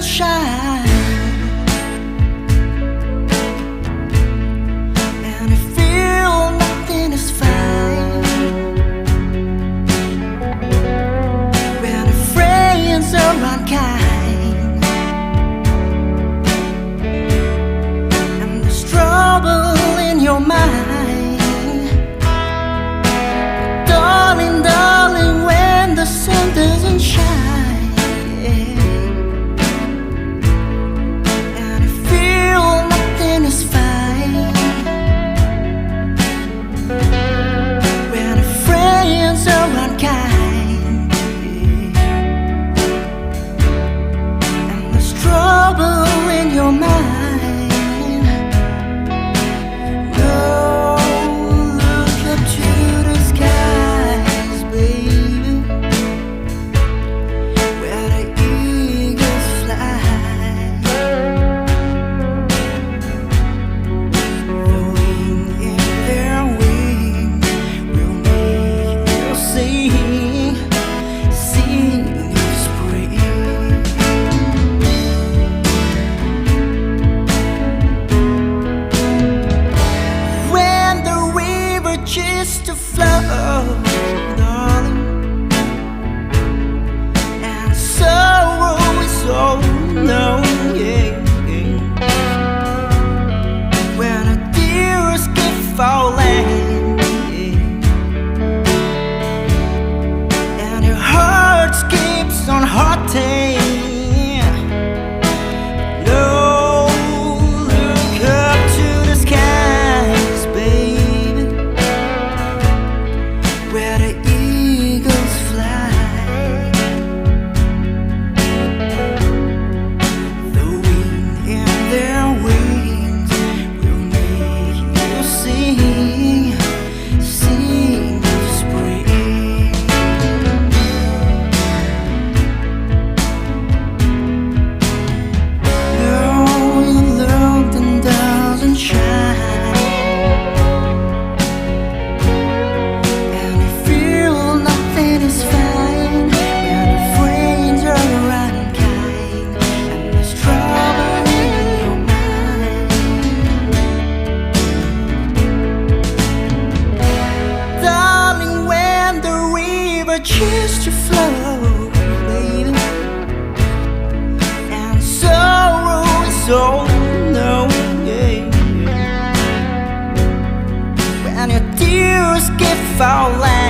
doesn't shine, and I feel nothing is fine. When the friends are unkind, and there's trouble in your mind, darling, darling, when the sun doesn't shine. Just to flow, darling, and sorrow is all known, yeah, yeah. When the tears keep falling, yeah, and your heart keeps on hurting. Just to flow, baby, and sorrow is all known, yeah. When your tears keep falling.